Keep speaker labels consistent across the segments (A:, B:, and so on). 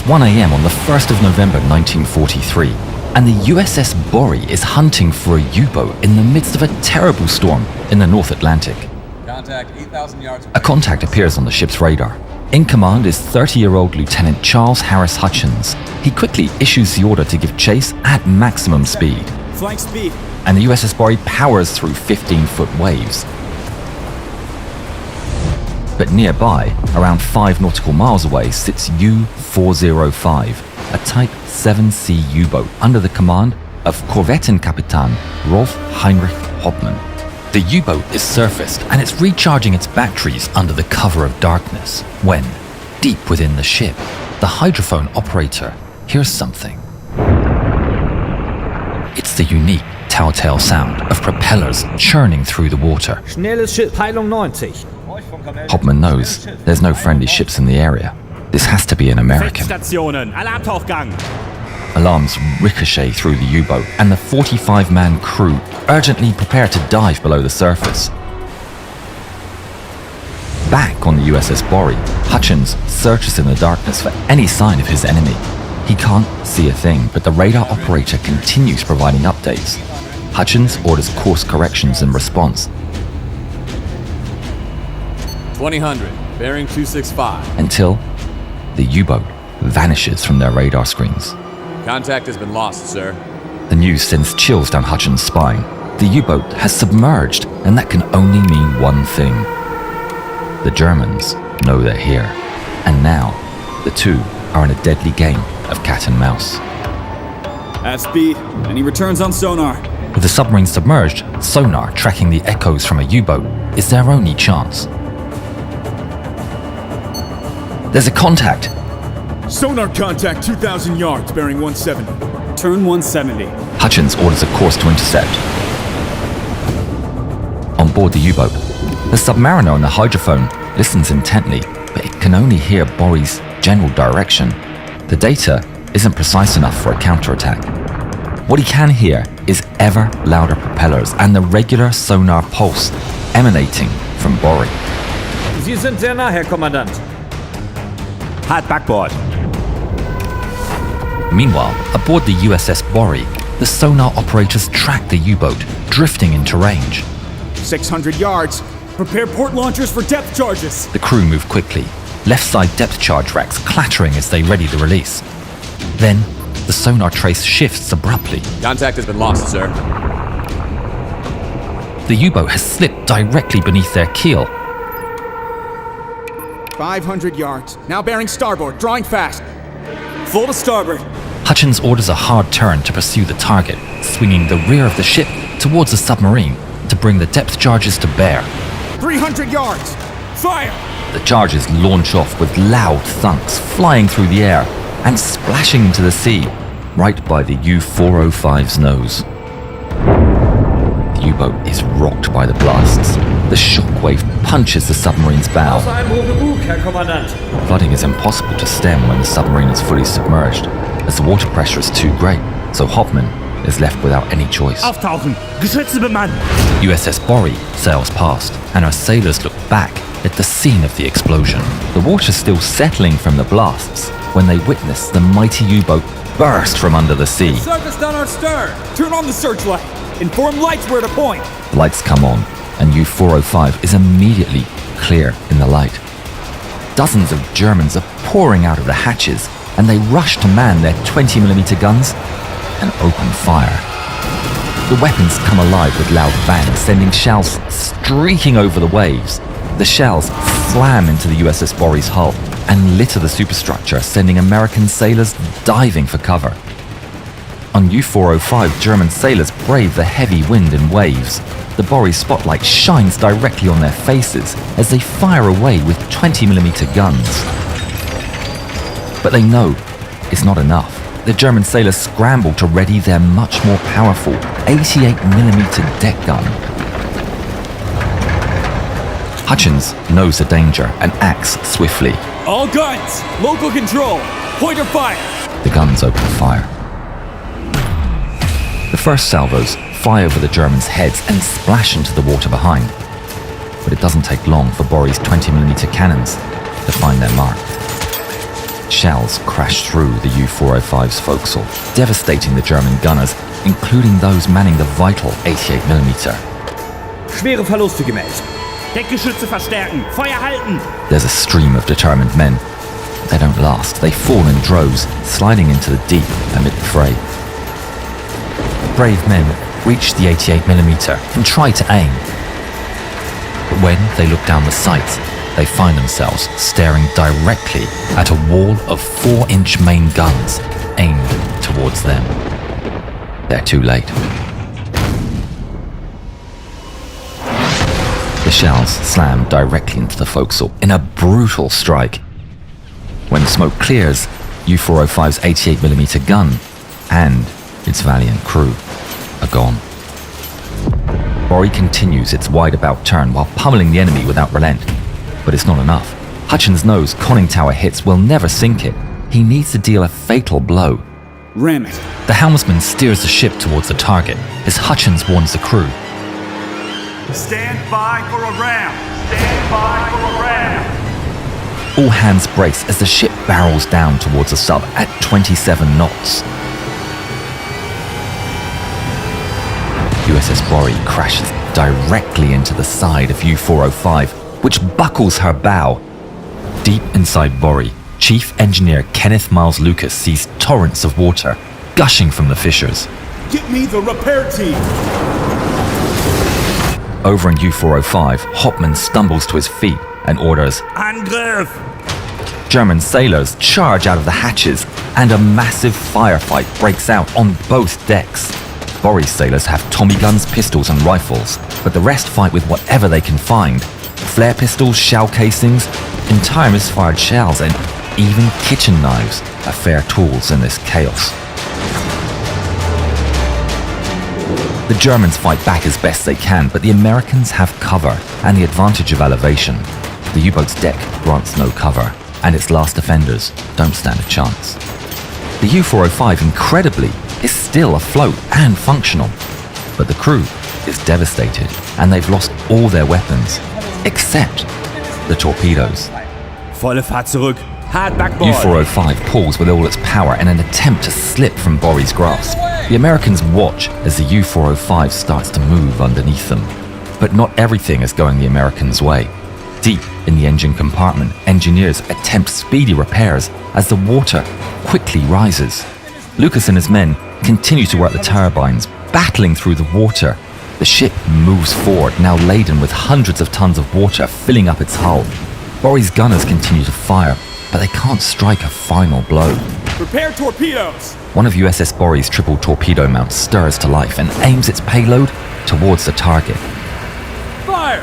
A: 1 a.m. on the 1st of November 1943, and the USS Borie is hunting for a U-boat in the midst of a terrible storm in the North Atlantic.
B: Contact 8,000 yards.
A: A contact appears on the ship's radar. In command is 30-year-old Lieutenant Charles Harris Hutchins. He quickly issues the order to give chase at maximum speed.
C: Flank speed.
A: And the USS Borie powers through 15-foot waves. But nearby, around 5 nautical miles away, sits U-405, a Type 7C U-boat under the command of Korvettenkapitän Rolf Heinrich Hauptmann. The U-boat is surfaced and it's recharging its batteries under the cover of darkness when, deep within the ship, the hydrophone operator hears something. It's the unique telltale sound of propellers churning through the water.
C: Schnelles Schiff, Peilung 90.
A: Hauptmann knows there's no friendly ships in the area. This has to be an American.
C: Feldstationen, Alarmtauchgang.
A: Alarms ricochet through the U-boat, and the 45-man crew urgently prepare to dive below the surface. Back on the USS Borie, Hutchins searches in the darkness for any sign of his enemy. He can't see a thing, but the radar operator continues providing updates. Hutchins orders course corrections in response.
B: 2000, bearing 265.
A: Until the U-boat vanishes from their radar screens.
B: Contact has been lost, sir.
A: The news sends chills down Hutchins' spine. The U-boat has submerged, and that can only mean one thing. The Germans know they're here, and now the two are in a deadly game of cat and mouse.
C: At speed, and he returns on sonar.
A: With the submarine submerged, sonar tracking the echoes from a U-boat is their only chance. There's a contact.
D: Sonar contact 2,000 yards, bearing 170.
C: Turn 170.
A: Hutchins orders a course to intercept. On board the U-boat, the submariner on the hydrophone listens intently, but it can only hear Borie's general direction. The data isn't precise enough for a counterattack. What he can hear is ever louder propellers and the regular sonar pulse emanating from Borie.
C: Sie sind sehr nah, Herr Kommandant. Hard backboard.
A: Meanwhile, aboard the USS Borie, the sonar operators track the U-boat, drifting into range.
D: 600 yards. Prepare port launchers for depth charges.
A: The crew move quickly, left side depth charge racks clattering as they ready the release. Then, the sonar trace shifts abruptly.
B: Contact has been lost, sir.
A: The U-boat has slipped directly beneath their keel.
D: 500 yards. Now bearing starboard, drawing fast.
C: Full to starboard.
A: Hutchins orders a hard turn to pursue the target, swinging the rear of the ship towards the submarine to bring the depth charges to bear.
D: 300 yards. Fire!
A: The charges launch off with loud thunks, flying through the air and splashing into the sea, right by the U-405's nose. The U-boat is rocked by the blasts. The shockwave punches the submarine's bow.
C: Außer einem hohen Bug, Herr Kommandant.
A: Flooding is impossible to stem when the submarine is fully submerged, as the water pressure is too great, so Hauptmann is left without any choice.
C: Auftauchen. Geschütze bemannt.
A: USS Borie sails past, and our sailors look back at the scene of the explosion. The water's still settling from the blasts when they witness the mighty U-boat burst from under the sea.
D: Surface down our stern. Turn on the searchlight. Inform lights where to point.
A: Lights come on, and U-405 is immediately clear in the light. Dozens of Germans are pouring out of the hatches, and they rush to man their 20mm guns and open fire. The weapons come alive with loud bangs, sending shells streaking over the waves. The shells slam into the USS Borie's hull and litter the superstructure, sending American sailors diving for cover. On U-405, German sailors brave the heavy wind and waves. The Borie spotlight shines directly on their faces as they fire away with 20mm guns. But they know it's not enough. The German sailors scramble to ready their much more powerful 88mm deck gun. Hutchins knows the danger and acts swiftly.
D: All guns. Local control. Point of fire.
A: The guns open fire. The first salvos fly over the Germans' heads and splash into the water behind. But it doesn't take long for Borie's 20mm cannons to find their mark. Shells crash through the U-405's forecastle, devastating the German gunners, including those manning the vital 88mm.
C: Schwere Verluste gemeldet.
E: Deckgeschütze verstärken! Feuer halten!
A: There's a stream of determined men. They don't last. They fall in droves, sliding into the deep amid the fray. Brave men reach the 88mm and try to aim. But when they look down the sights, they find themselves staring directly at a wall of 4-inch main guns aimed towards them. They're too late. The shells slam directly into the forecastle in a brutal strike. When the smoke clears, U-405's 88mm gun and its valiant crew are gone. Borie continues its wide-about turn while pummeling the enemy without relent. But it's not enough. Hutchins knows conning tower hits will never sink it. He needs to deal a fatal blow.
D: Ram it.
A: The helmsman steers the ship towards the target as Hutchins warns the crew.
E: Stand by for a ram! Stand by for a ram!
A: All hands brace as the ship barrels down towards the sub at 27 knots. USS Borie crashes directly into the side of U-405, which buckles her bow. Deep inside Borie, Chief Engineer Kenneth Miles Lucas sees torrents of water gushing from the fissures.
D: Get me the repair team!
A: Over in U-405, Hauptmann stumbles to his feet and orders,
E: Angriff!
A: German sailors charge out of the hatches, and a massive firefight breaks out on both decks. Borie's sailors have Tommy guns, pistols and rifles, but the rest fight with whatever they can find. Flare pistols, shell casings, entire misfired shells, and even kitchen knives are fair tools in this chaos. The Germans fight back as best they can, but the Americans have cover and the advantage of elevation. The U-boat's deck grants no cover, and its last defenders don't stand a chance. The U-405, incredibly, is still afloat and functional, but the crew is devastated, and they've lost all their weapons, except the torpedoes.
E: Volle Fahrt zurück! Hard backboard!
A: U-405 pulls with all its power in an attempt to slip from Borie's grasp. The Americans watch as the U-405 starts to move underneath them. But not everything is going the Americans' way. Deep in the engine compartment, engineers attempt speedy repairs as the water quickly rises. Lucas and his men continue to work the turbines, battling through the water. The ship moves forward, now laden with hundreds of tons of water filling up its hull. Borie's gunners continue to fire, but they can't strike a final blow.
D: Prepare torpedoes!
A: One of USS Borie's triple torpedo mounts stirs to life and aims its payload towards the target.
D: Fire!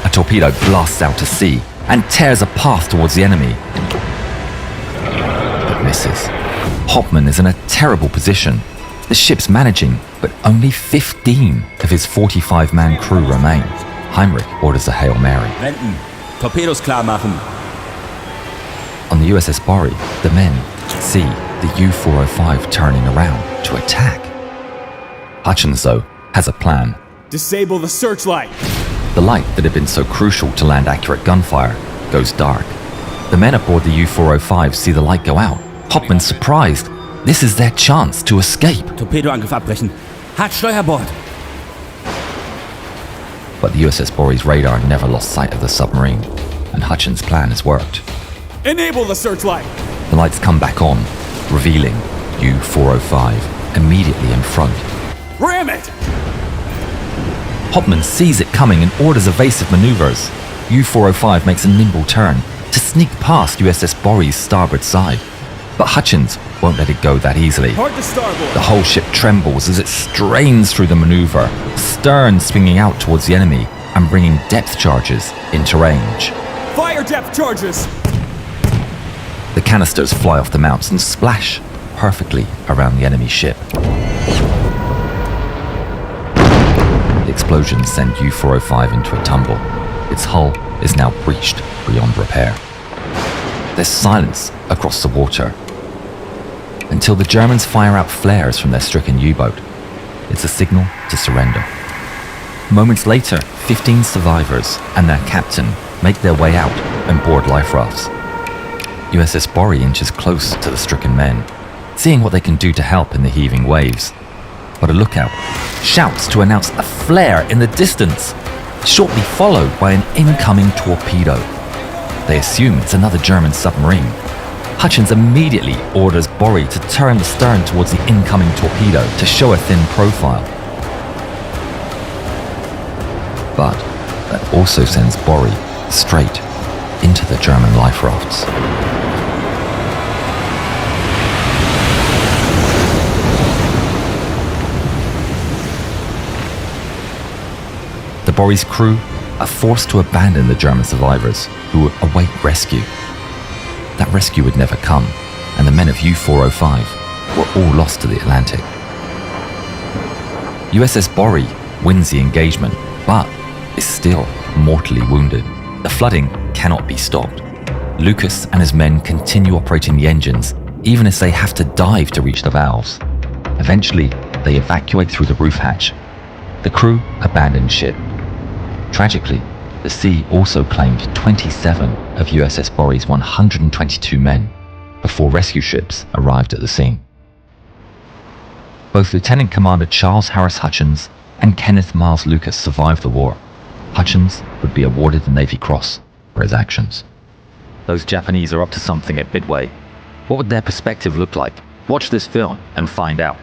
A: A torpedo blasts out to sea and tears a path towards the enemy, but misses. Hauptmann is in a terrible position. The ship's managing, but only 15 of his 45-man crew remain. Heinrich orders a Hail Mary.
E: Wenden! Torpedos klar machen!
A: On the USS Borie, the men see the U-405 turning around to attack. Hutchins, though, has a plan.
D: Disable the searchlight!
A: The light that had been so crucial to land accurate gunfire goes dark. The men aboard the U-405 see the light go out. Hauptmann's surprised. This is their chance to escape.
E: Torpedoangriff abbrechen! Hart Steuerbord!
A: But the USS Borie's radar never lost sight of the submarine, and Hutchins' plan has worked.
D: Enable the searchlight!
A: The lights come back on, revealing U-405 immediately in front.
D: Ram it!
A: Hauptmann sees it coming and orders evasive maneuvers. U-405 makes a nimble turn to sneak past USS Borie's starboard side. But Hutchins won't let it go that easily.
D: Hard to starboard!
A: The whole ship trembles as it strains through the maneuver, stern swinging out towards the enemy and bringing depth charges into range.
D: Fire depth charges!
A: The canisters fly off the mounts and splash perfectly around the enemy ship. The explosions send U-405 into a tumble. Its hull is now breached beyond repair. There's silence across the water until the Germans fire out flares from their stricken U-boat. It's a signal to surrender. Moments later, 15 survivors and their captain make their way out and board life rafts. USS Borie inches close to the stricken men, seeing what they can do to help in the heaving waves. But a lookout shouts to announce a flare in the distance, shortly followed by an incoming torpedo. They assume it's another German submarine. Hutchins immediately orders Borie to turn the stern towards the incoming torpedo to show a thin profile. But that also sends Borie straight into the German life rafts. The Borie's crew are forced to abandon the German survivors who await rescue. That rescue would never come, and the men of U-405 were all lost to the Atlantic. USS Borie wins the engagement, but is still mortally wounded. The flooding cannot be stopped. Lucas and his men continue operating the engines, even as they have to dive to reach the valves. Eventually, they evacuate through the roof hatch. The crew abandoned ship. Tragically, the sea also claimed 27 of USS Borie's 122 men before rescue ships arrived at the scene. Both Lieutenant Commander Charles Harris Hutchins and Kenneth Miles Lucas survived the war. Hutchins would be awarded the Navy Cross for his actions. Those Japanese are up to something at Midway. What would their perspective look like? Watch this film and find out.